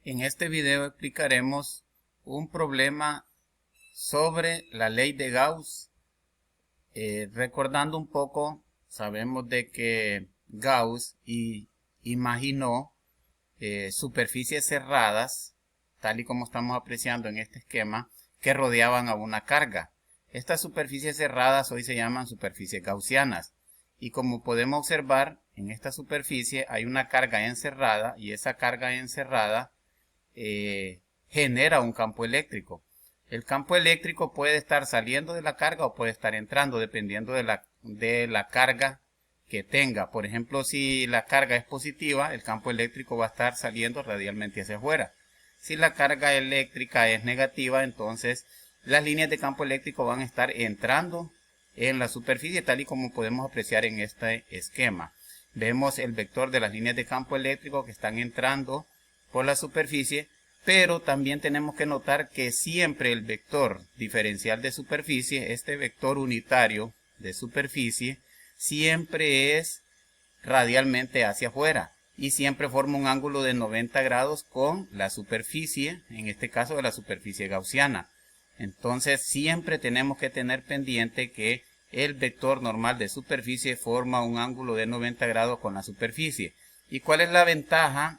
En este video explicaremos un problema sobre la ley de Gauss. Recordando un poco, sabemos de que Gauss imaginó superficies cerradas, tal y como estamos apreciando en este esquema, que rodeaban a una carga. Estas superficies cerradas hoy se llaman superficies gaussianas. Y como podemos observar, en esta superficie hay una carga encerrada y esa carga encerrada genera un campo eléctrico. El campo eléctrico puede estar saliendo de la carga o puede estar entrando dependiendo de la carga que tenga. Por ejemplo, si la carga es positiva, el campo eléctrico va a estar saliendo radialmente hacia afuera. Si la carga eléctrica es negativa, entonces las líneas de campo eléctrico van a estar entrando en la superficie, tal y como podemos apreciar en este esquema. Vemos el vector de las líneas de campo eléctrico que están entrando por la superficie, pero también tenemos que notar que siempre el vector diferencial de superficie, este vector unitario de superficie, siempre es radialmente hacia afuera y siempre forma un ángulo de 90 grados con la superficie, en este caso de la superficie gaussiana. Entonces siempre tenemos que tener pendiente que el vector normal de superficie forma un ángulo de 90 grados con la superficie. ¿Y cuál es la ventaja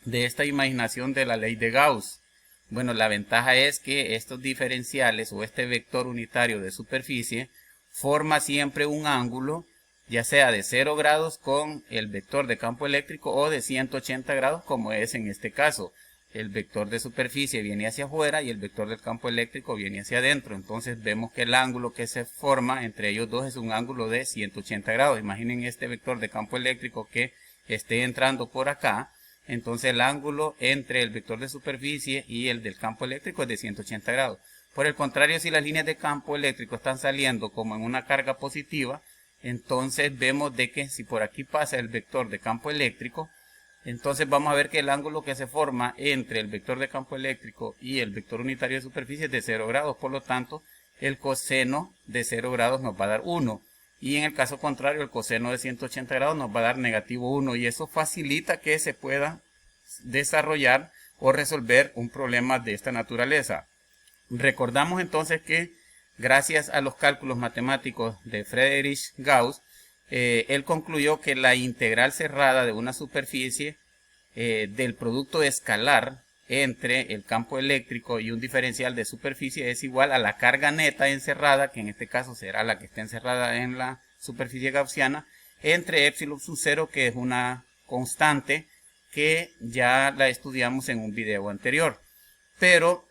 de esta imaginación de la ley de Gauss? Bueno, la ventaja es que estos diferenciales o este vector unitario de superficie forma siempre un ángulo, ya sea de 0 grados con el vector de campo eléctrico o de 180 grados como es en este caso. El vector de superficie viene hacia afuera y el vector del campo eléctrico viene hacia adentro. Entonces vemos que el ángulo que se forma entre ellos dos es un ángulo de 180 grados. Imaginen este vector de campo eléctrico que esté entrando por acá. Entonces el ángulo entre el vector de superficie y el del campo eléctrico es de 180 grados. Por el contrario, si las líneas de campo eléctrico están saliendo como en una carga positiva, entonces vemos de que si por aquí pasa el vector de campo eléctrico, entonces vamos a ver que el ángulo que se forma entre el vector de campo eléctrico y el vector unitario de superficie es de 0 grados. Por lo tanto, el coseno de 0 grados nos va a dar 1. Y en el caso contrario, el coseno de 180 grados nos va a dar negativo 1. Y eso facilita que se pueda desarrollar o resolver un problema de esta naturaleza. Recordamos entonces que gracias a los cálculos matemáticos de Friedrich Gauss, él concluyó que la integral cerrada de una superficie del producto escalar entre el campo eléctrico y un diferencial de superficie es igual a la carga neta encerrada, que en este caso será la que está encerrada en la superficie gaussiana, entre epsilon sub 0, que es una constante que ya la estudiamos en un video anterior. Pero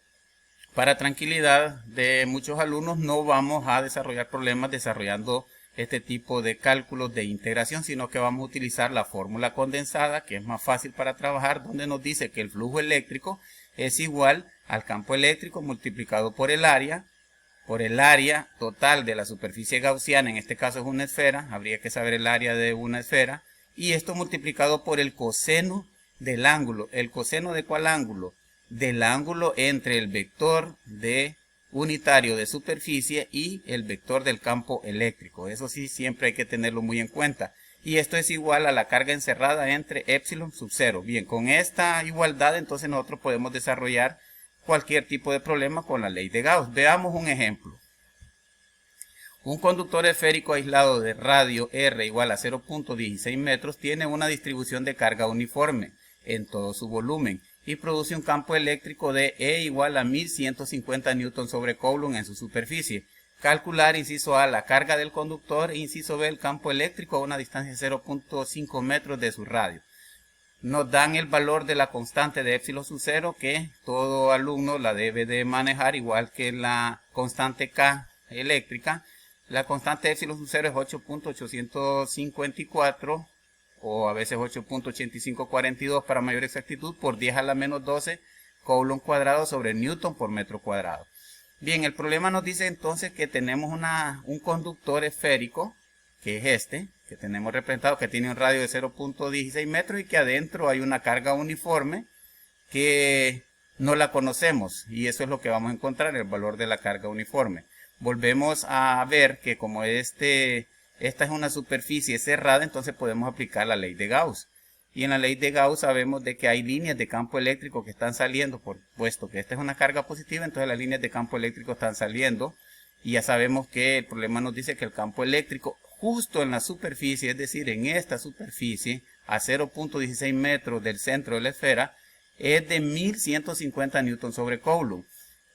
para tranquilidad de muchos alumnos no vamos a desarrollar problemas desarrollando este tipo de cálculos de integración, sino que vamos a utilizar la fórmula condensada, que es más fácil para trabajar, donde nos dice que el flujo eléctrico es igual al campo eléctrico multiplicado por el área total de la superficie gaussiana. En este caso es una esfera, habría que saber el área de una esfera, y esto multiplicado por el coseno del ángulo. ¿El coseno de cuál ángulo? Del ángulo entre el vector de unitario de superficie y el vector del campo eléctrico. Eso sí, siempre hay que tenerlo muy en cuenta. Y esto es igual a la carga encerrada entre epsilon sub 0. Bien, con esta igualdad entonces nosotros podemos desarrollar cualquier tipo de problema con la ley de Gauss. Veamos un ejemplo. Un conductor esférico aislado de radio R igual a 0.16 metros tiene una distribución de carga uniforme en todo su volumen y produce un campo eléctrico de E igual a 1150 Newton sobre Coulomb en su superficie. Calcular, inciso A, la carga del conductor e inciso B, el campo eléctrico a una distancia de 0.5 metros de su radio. Nos dan el valor de la constante de epsilon sub 0, que todo alumno la debe de manejar, igual que la constante K eléctrica. La constante de epsilon sub 0 es 8.854 o a veces 8.8542 para mayor exactitud por 10 a la menos 12 Coulomb cuadrado sobre Newton por metro cuadrado. Bien, el problema nos dice entonces que tenemos un conductor esférico, que es este, que tenemos representado, que tiene un radio de 0.16 metros y que adentro hay una carga uniforme que no la conocemos, y eso es lo que vamos a encontrar, el valor de la carga uniforme. Volvemos a ver que como esta es una superficie cerrada, entonces podemos aplicar la ley de Gauss. Y en la ley de Gauss sabemos de que hay líneas de campo eléctrico que están saliendo, puesto que esta es una carga positiva, entonces las líneas de campo eléctrico están saliendo. Y ya sabemos que el problema nos dice que el campo eléctrico justo en la superficie, es decir, en esta superficie, a 0.16 metros del centro de la esfera, es de 1150 newton sobre coulomb.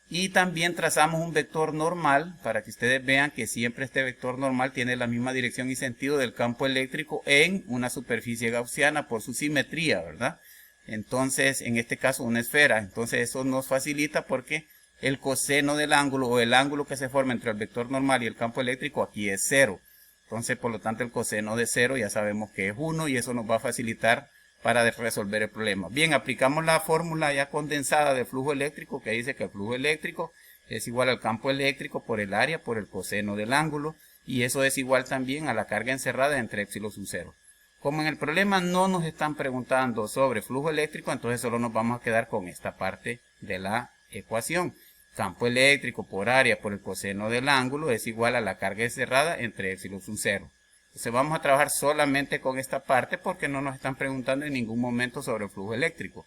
Y también trazamos un vector normal para que ustedes vean que siempre este vector normal tiene la misma dirección y sentido del campo eléctrico en una superficie gaussiana por su simetría, ¿verdad? Entonces, en este caso una esfera. Entonces eso nos facilita porque el coseno del ángulo o el ángulo que se forma entre el vector normal y el campo eléctrico aquí es 0. Entonces, por lo tanto, el coseno de 0 ya sabemos que es 1 y eso nos va a facilitar para resolver el problema. Bien, aplicamos la fórmula ya condensada de flujo eléctrico que dice que el flujo eléctrico es igual al campo eléctrico por el área por el coseno del ángulo y eso es igual también a la carga encerrada entre epsilon sub 0. Como en el problema no nos están preguntando sobre flujo eléctrico, entonces solo nos vamos a quedar con esta parte de la ecuación. Campo eléctrico por área por el coseno del ángulo es igual a la carga encerrada entre epsilon sub 0. Entonces vamos a trabajar solamente con esta parte porque no nos están preguntando en ningún momento sobre el flujo eléctrico.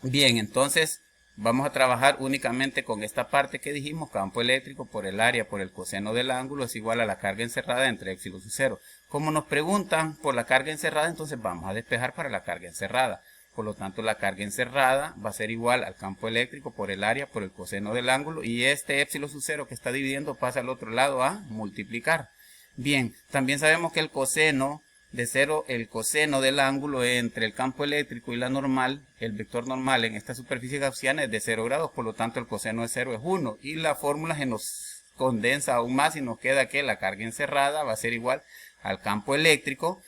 Bien, entonces vamos a trabajar únicamente con esta parte que dijimos, campo eléctrico por el área por el coseno del ángulo es igual a la carga encerrada entre epsilon sub 0. Como nos preguntan por la carga encerrada, entonces vamos a despejar para la carga encerrada. Por lo tanto, la carga encerrada va a ser igual al campo eléctrico por el área por el coseno del ángulo y este epsilon sub 0 que está dividiendo pasa al otro lado a multiplicar. Bien, también sabemos que el coseno de 0, el coseno del ángulo entre el campo eléctrico y la normal, el vector normal en esta superficie gaussiana es de 0 grados, por lo tanto el coseno de 0 es 1 y la fórmula se nos condensa aún más y nos queda que la carga encerrada va a ser igual al campo eléctrico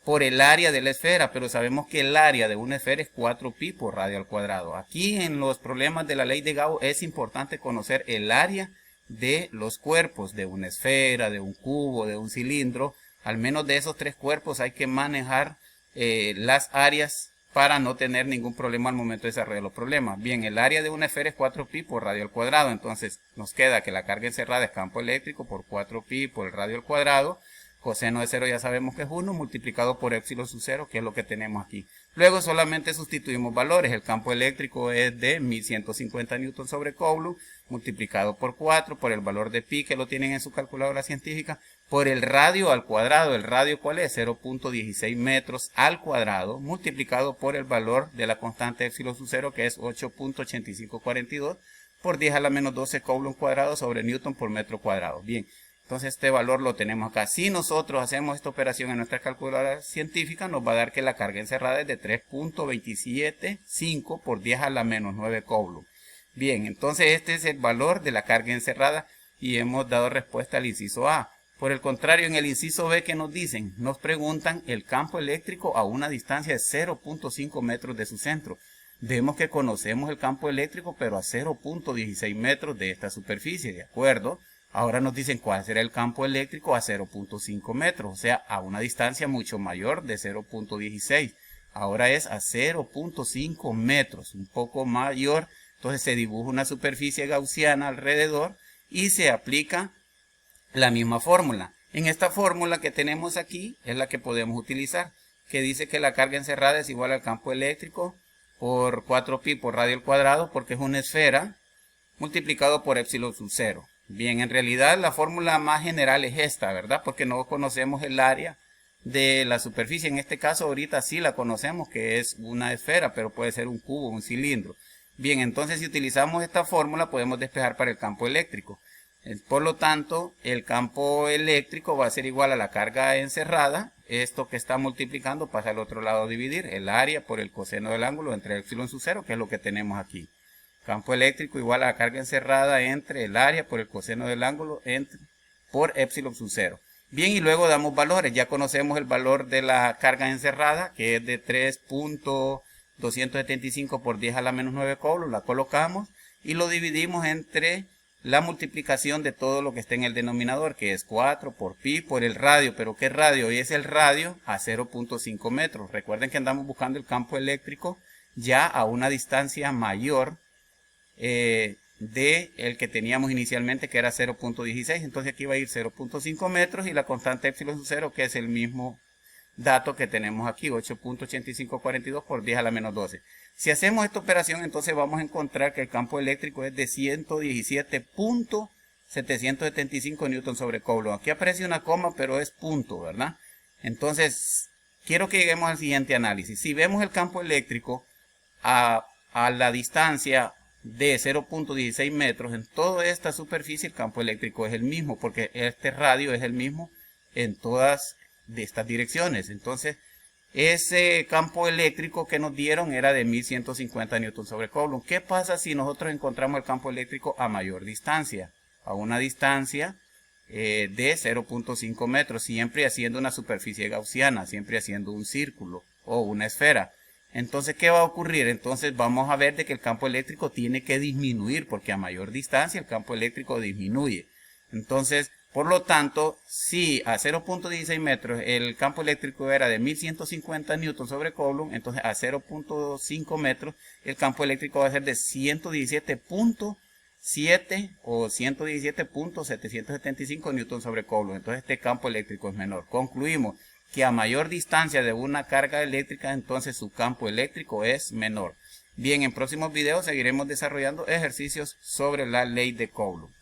por el área de la esfera, pero sabemos que el área de una esfera es 4pi por radio al cuadrado. Aquí en los problemas de la ley de Gauss es importante conocer el área de los cuerpos de una esfera, de un cubo, de un cilindro. Al menos de esos tres cuerpos hay que manejar las áreas para no tener ningún problema al momento de desarrollar los problemas. Bien, el área de una esfera es 4pi por radio al cuadrado, entonces nos queda que la carga encerrada es campo eléctrico por 4pi por el radio al cuadrado. Coseno de 0 ya sabemos que es 1 multiplicado por epsilon sub 0, que es lo que tenemos aquí. Luego solamente sustituimos valores. El campo eléctrico es de 1150 newton sobre coulomb multiplicado por 4 por el valor de pi que lo tienen en su calculadora científica por el radio al cuadrado. ¿El radio cuál es? 0.16 metros al cuadrado multiplicado por el valor de la constante epsilon sub 0 que es 8.8542 por 10 a la menos 12 coulomb cuadrado sobre newton por metro cuadrado. Bien. Entonces este valor lo tenemos acá. Si nosotros hacemos esta operación en nuestra calculadora científica, nos va a dar que la carga encerrada es de 3.275 por 10 a la menos 9 coulomb. Bien, entonces este es el valor de la carga encerrada y hemos dado respuesta al inciso A. Por el contrario, en el inciso B, ¿qué nos dicen? Nos preguntan el campo eléctrico a una distancia de 0.5 metros de su centro. Vemos que conocemos el campo eléctrico, pero a 0.16 metros de esta superficie, ¿de acuerdo? Ahora nos dicen cuál será el campo eléctrico a 0.5 metros, o sea, a una distancia mucho mayor de 0.16. Ahora es a 0.5 metros, un poco mayor. Entonces se dibuja una superficie gaussiana alrededor y se aplica la misma fórmula. En esta fórmula que tenemos aquí es la que podemos utilizar, que dice que la carga encerrada es igual al campo eléctrico por 4pi por radio al cuadrado, porque es una esfera, multiplicado por epsilon sub 0. Bien, en realidad la fórmula más general es esta, ¿verdad? Porque no conocemos el área de la superficie. En este caso ahorita sí la conocemos, que es una esfera, pero puede ser un cubo, un cilindro. Bien, entonces si utilizamos esta fórmula podemos despejar para el campo eléctrico. Por lo tanto, el campo eléctrico va a ser igual a la carga encerrada. Esto que está multiplicando pasa al otro lado a dividir el área por el coseno del ángulo entre epsilon sub 0, que es lo que tenemos aquí. Campo eléctrico igual a la carga encerrada entre el área por el coseno del ángulo por epsilon sub 0. Bien, y luego damos valores. Ya conocemos el valor de la carga encerrada, que es de 3.275 por 10 a la menos 9 coulomb. La colocamos y lo dividimos entre la multiplicación de todo lo que esté en el denominador, que es 4 por pi por el radio. ¿Pero qué radio? Y es el radio a 0.5 metros. Recuerden que andamos buscando el campo eléctrico ya a una distancia mayor de el que teníamos inicialmente, que era 0.16. Entonces aquí va a ir 0.5 metros y la constante epsilon sub 0, que es el mismo dato que tenemos aquí, 8.8542 por 10 a la menos 12. Si hacemos esta operación, entonces vamos a encontrar que el campo eléctrico es de 117.775 newton sobre coulomb. Aquí aparece una coma, pero es punto, ¿verdad? Entonces, quiero que lleguemos al siguiente análisis. Si vemos el campo eléctrico a la distancia de 0.16 metros, en toda esta superficie el campo eléctrico es el mismo, porque este radio es el mismo en todas de estas direcciones. Entonces, ese campo eléctrico que nos dieron era de 1150 newton sobre coulomb. ¿Qué pasa si nosotros encontramos el campo eléctrico a mayor distancia? A una distancia de 0.5 metros, siempre haciendo una superficie gaussiana, siempre haciendo un círculo o una esfera. Entonces, ¿qué va a ocurrir? Entonces vamos a ver de que el campo eléctrico tiene que disminuir, porque a mayor distancia el campo eléctrico disminuye. Entonces, por lo tanto, si a 0.16 metros el campo eléctrico era de 1150 newton sobre coulomb, entonces a 0.5 metros el campo eléctrico va a ser de 117.7 o 117.775 newton sobre coulomb. Entonces este campo eléctrico es menor. Concluimos que a mayor distancia de una carga eléctrica, entonces su campo eléctrico es menor. Bien, en próximos videos seguiremos desarrollando ejercicios sobre la ley de Coulomb.